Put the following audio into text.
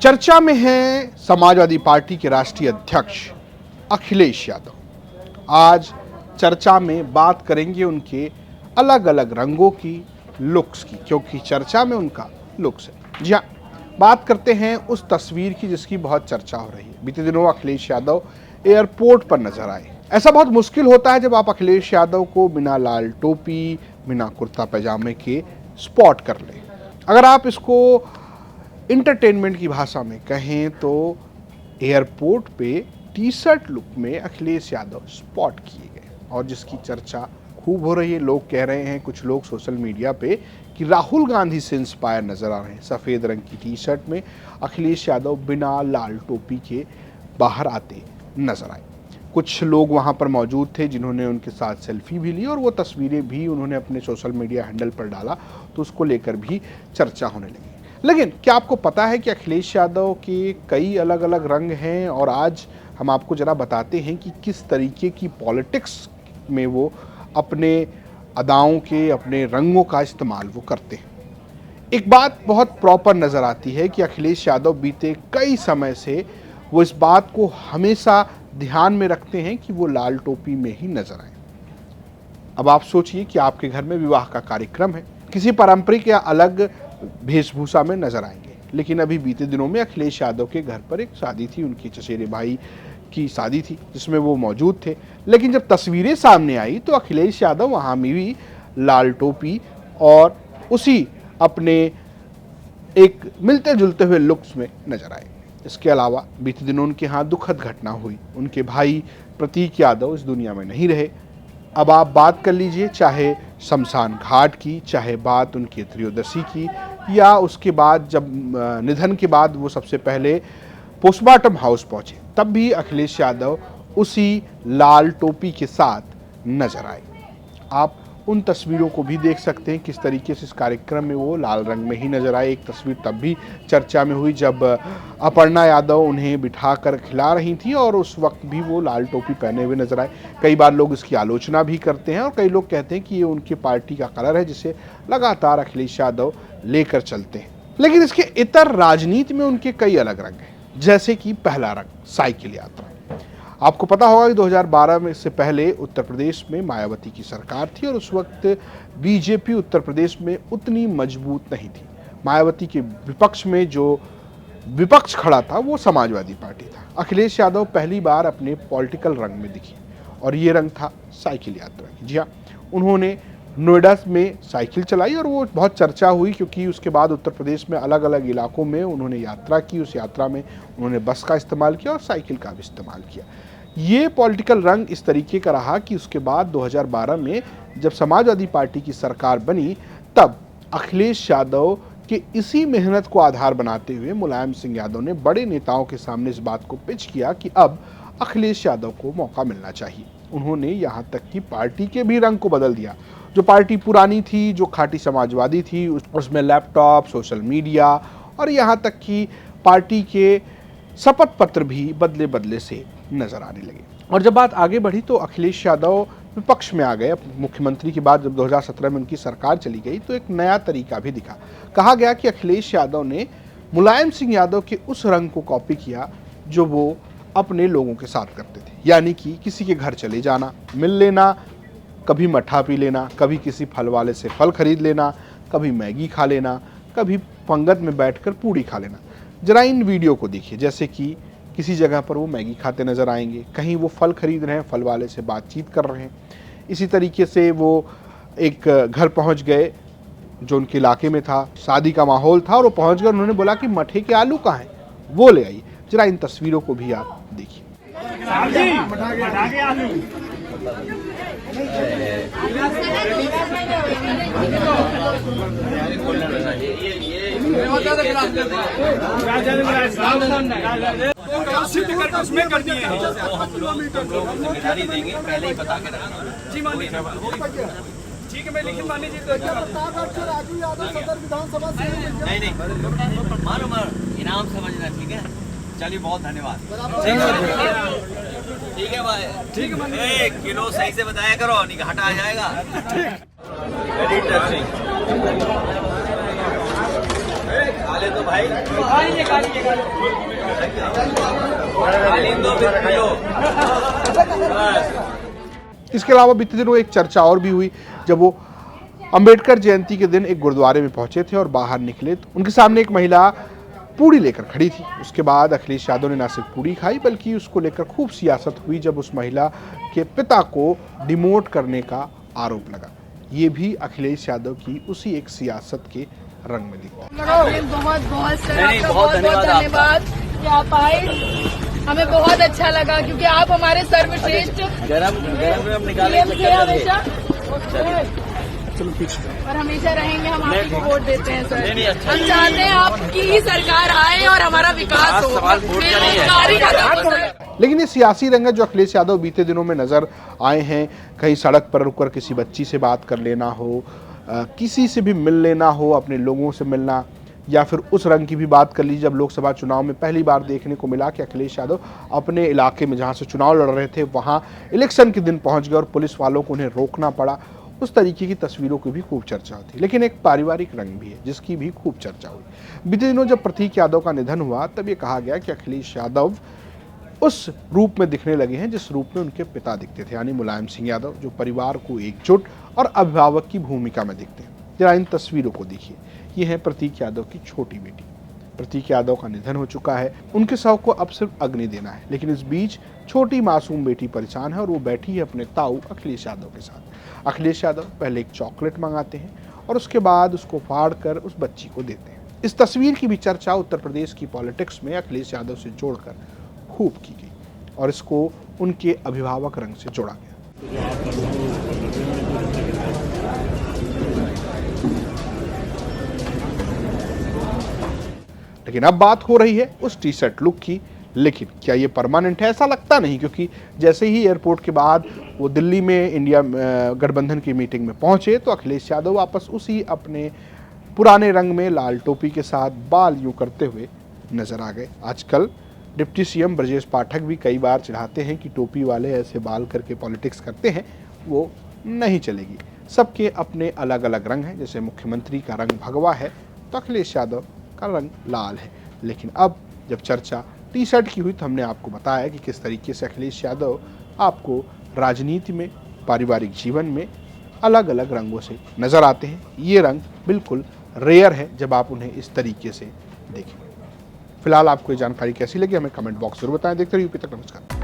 चर्चा में है समाजवादी पार्टी के राष्ट्रीय अध्यक्ष अखिलेश यादव। आज चर्चा में बात करेंगे उनके अलग अलग रंगों की, लुक्स की, क्योंकि चर्चा में उनका लुक्स है। जी हाँ, बात करते हैं उस तस्वीर की जिसकी बहुत चर्चा हो रही है। बीते दिनों अखिलेश यादव एयरपोर्ट पर नजर आए। ऐसा बहुत मुश्किल होता है जब आप अखिलेश यादव को बिना लाल टोपी, बिना कुर्ता पैजामे के स्पॉट कर लें। अगर आप इसको इंटरटेनमेंट की भाषा में कहें तो एयरपोर्ट पे टी शर्ट लुक में अखिलेश यादव स्पॉट किए गए और जिसकी चर्चा खूब हो रही है। लोग कह रहे हैं, कुछ लोग सोशल मीडिया पे, कि राहुल गांधी से इंस्पायर नजर आ रहे हैं। सफ़ेद रंग की टी शर्ट में अखिलेश यादव बिना लाल टोपी के बाहर आते नजर आए। कुछ लोग वहां पर मौजूद थे जिन्होंने उनके साथ सेल्फी भी ली और वो तस्वीरें भी उन्होंने अपने सोशल मीडिया हैंडल पर डाला, तो उसको लेकर भी चर्चा होने लगी। लेकिन क्या आपको पता है कि अखिलेश यादव के कई अलग अलग रंग हैं और आज हम आपको जरा बताते हैं कि किस तरीके की पॉलिटिक्स में वो अपने अदाओं के, अपने रंगों का इस्तेमाल वो करते हैं। एक बात बहुत प्रॉपर नज़र आती है कि अखिलेश यादव बीते कई समय से वो इस बात को हमेशा ध्यान में रखते हैं कि वो लाल टोपी में ही नजर आए। अब आप सोचिए कि आपके घर में विवाह का कार्यक्रम है, किसी पारंपरिक या अलग वेशभूषा में नजर आएंगे। लेकिन अभी बीते दिनों में अखिलेश यादव के घर पर एक शादी थी, उनके चचेरे भाई की शादी थी जिसमें वो मौजूद थे। लेकिन जब तस्वीरें सामने आई तो अखिलेश यादव वहाँ में भी लाल टोपी और उसी अपने एक मिलते जुलते हुए लुक्स में नजर आए। इसके अलावा बीते दिनों उनके यहाँ दुखद घटना हुई। उनके भाई प्रतीक यादव इस दुनिया में नहीं रहे। अब आप बात कर लीजिए, चाहे शमशान घाट की, चाहे बात उनकी त्रयोदशी की, या उसके बाद जब निधन के बाद वो सबसे पहले पोस्टमार्टम हाउस पहुंचे, तब भी अखिलेश यादव उसी लाल टोपी के साथ नजर आए। आप उन तस्वीरों को भी देख सकते हैं किस तरीके से इस कार्यक्रम में वो लाल रंग में ही नजर आए। एक तस्वीर तब भी चर्चा में हुई जब अपर्णा यादव उन्हें बिठाकर खिला रही थी और उस वक्त भी वो लाल टोपी पहने हुए नजर आए। कई बार लोग इसकी आलोचना भी करते हैं और कई लोग कहते हैं कि ये उनकी पार्टी का कलर है जिसे लगातार अखिलेश यादव लेकर चलते हैं। लेकिन इसके इतर राजनीति में उनके कई अलग रंग हैं, जैसे कि पहला रंग साइकिल यात्रा। आपको पता होगा कि 2012 में से पहले उत्तर प्रदेश में मायावती की सरकार थी और उस वक्त बीजेपी उत्तर प्रदेश में उतनी मजबूत नहीं थी। मायावती के विपक्ष में जो विपक्ष खड़ा था वो समाजवादी पार्टी था। अखिलेश यादव पहली बार अपने पॉलिटिकल रंग में दिखे और ये रंग था साइकिल यात्रा की। जी हाँ, उन्होंने नोएडा में साइकिल चलाई और वो बहुत चर्चा हुई क्योंकि उसके बाद उत्तर प्रदेश में अलग अलग इलाकों में उन्होंने यात्रा की। उस यात्रा में उन्होंने बस का इस्तेमाल किया और साइकिल का भी इस्तेमाल किया। ये पॉलिटिकल रंग इस तरीके का रहा कि उसके बाद 2012 में जब समाजवादी पार्टी की सरकार बनी, तब अखिलेश यादव के इसी मेहनत को आधार बनाते हुए मुलायम सिंह यादव ने बड़े नेताओं के सामने इस बात को पिच किया कि अब अखिलेश यादव को मौका मिलना चाहिए। उन्होंने यहाँ तक कि पार्टी के भी रंग को बदल दिया। जो पार्टी पुरानी थी, जो खाटी समाजवादी थी, उसमें लैपटॉप, सोशल मीडिया और यहाँ तक कि पार्टी के शपथ पत्र भी बदले बदले से नजर आने लगे। और जब बात आगे बढ़ी तो अखिलेश यादव विपक्ष में आ गए। मुख्यमंत्री के बाद जब 2017 में उनकी सरकार चली गई तो एक नया तरीका भी दिखा। कहा गया कि अखिलेश यादव ने मुलायम सिंह यादव के उस रंग को कॉपी किया जो वो अपने लोगों के साथ करते थे, यानी कि किसी के घर चले जाना, मिल लेना, कभी मट्ठा पी लेना, कभी किसी फल वाले से फल खरीद लेना, कभी मैगी खा लेना, कभी पंगत में बैठकर पूड़ी खा लेना। जरा इन वीडियो को देखिए, जैसे कि किसी जगह पर वो मैगी खाते नजर आएंगे, कहीं वो फल खरीद रहे हैं, फल वाले से बातचीत कर रहे हैं। इसी तरीके से वो एक घर पहुंच गए जो उनके इलाके में था, शादी का माहौल था और वो पहुंच गए। उन्होंने बोला कि मठे के आलू कहाँ हैं, वो ले आइए। जरा इन तस्वीरों को भी आप देखिए। उसमें कर दिए देंगे, पहले ही बता के रखना जी। मान लीजिए, ठीक है, मैं लिखित मान लीजिए। नहीं, मारो इनाम समझना, ठीक है। चलिए, बहुत धन्यवाद। ठीक है भाई, ठीक है। 1 किलो सही से बताया करो, नहीं घाटा आ जाएगा। खाली दो भाई, खाली दो फिर पियो। बस। इसके अलावा बीते दिनों एक चर्चा और भी हुई जब वो अंबेडकर जयंती के दिन एक गुरुद्वारे में पहुंचे थे और बाहर निकले तो उनके सामने एक महिला पूड़ी लेकर खड़ी थी। उसके बाद अखिलेश यादव ने ना सिर्फ पूड़ी खाई बल्कि उसको लेकर खूब सियासत हुई जब उस महिला के पिता को डिमोट करने का आरोप लगा। ये भी अखिलेश यादव की उसी एक सियासत के रंग में दिखता है। बहुत बहुत सर, नहीं, आपका बहुत बहुत बहुत धन्यवाद कि आप आए। हमें बहुत अच्छा लगा क्योंकि आप हमारे सर्वश्रेष्ठ गरम निकाले पीएम थे हमेशा और हमेशा रहेंगे। हम आपको वोट देते हैं सर। नहीं, अच्छा। हम चाहते हैं आपकी ही सरकार आए और हमारा विकास हो, सवाल वोट का नहीं है। बेरोजगारी खत्म हो सर। लेकिन ये सियासी रंगत जो अखिलेश यादव बीते दिनों में नजर आए हैं, कहीं सड़क पर रुककर किसी बच्ची से बात कर लेना हो, किसी से भी मिल लेना हो, अपने लोगों से मिलना, या फिर उस रंग की भी बात कर लीजिए जब लोकसभा चुनाव में पहली बार देखने को मिला कि अखिलेश यादव अपने इलाके में जहां से चुनाव लड़ रहे थे वहां इलेक्शन के दिन पहुंच गए और पुलिस वालों को उन्हें रोकना पड़ा। उस तरीके की तस्वीरों की भी खूब चर्चा होती। लेकिन एक पारिवारिक रंग भी है जिसकी भी खूब चर्चा हुई। बीते दिनों जब प्रतीक यादव का निधन हुआ तब ये कहा गया कि अखिलेश यादव उस रूप में दिखने लगे हैं जिस रूप में उनके पिता दिखते थे, यानी मुलायम सिंह यादव, जो परिवार को एकजुट और अभिभावक की भूमिका में दिखते हैं। जरा इन तस्वीरों को देखिए। ये है प्रतीक यादव की छोटी बेटी। प्रतीक यादव का निधन हो चुका है, उनके शव को अब सिर्फ अग्नि देना है, लेकिन इस बीच छोटी मासूम बेटी परेशान है और वो बैठी है अपने ताऊ अखिलेश यादव के साथ। अखिलेश यादव पहले एक चॉकलेट मंगाते हैं और उसके बाद उसको फाड़ कर उस बच्ची को देते हैं। इस तस्वीर की भी चर्चा उत्तर प्रदेश की पॉलिटिक्स में अखिलेश यादव से जोड़कर खूब की गई और इसको उनके अभिभावक रंग से जोड़ा गया। लेकिन अब बात हो रही है उस टी शर्ट लुक की। लेकिन क्या ये परमानेंट है? ऐसा लगता नहीं, क्योंकि जैसे ही एयरपोर्ट के बाद वो दिल्ली में इंडिया गठबंधन की मीटिंग में पहुंचे तो अखिलेश यादव वापस उसी अपने पुराने रंग में लाल टोपी के साथ बाल यूं करते हुए नजर आ गए। आजकल डिप्टी सीएम ब्रजेश पाठक भी कई बार चिढ़ाते हैं कि टोपी वाले ऐसे बाल करके पॉलिटिक्स करते हैं, वो नहीं चलेगी। सबके अपने अलग अलग रंग हैं। जैसे मुख्यमंत्री का रंग भगवा है तो अखिलेश यादव का रंग लाल है। लेकिन अब जब चर्चा टी शर्ट की हुई तो हमने आपको बताया कि किस तरीके से अखिलेश यादव आपको राजनीति में, पारिवारिक जीवन में अलग अलग रंगों से नजर आते हैं। ये रंग बिल्कुल रेयर है जब आप उन्हें इस तरीके से देखें। फिलहाल आपको ये जानकारी कैसी लगी हमें कमेंट बॉक्स जरूर बताएं। देखते रहिए यूपी तक। नमस्कार।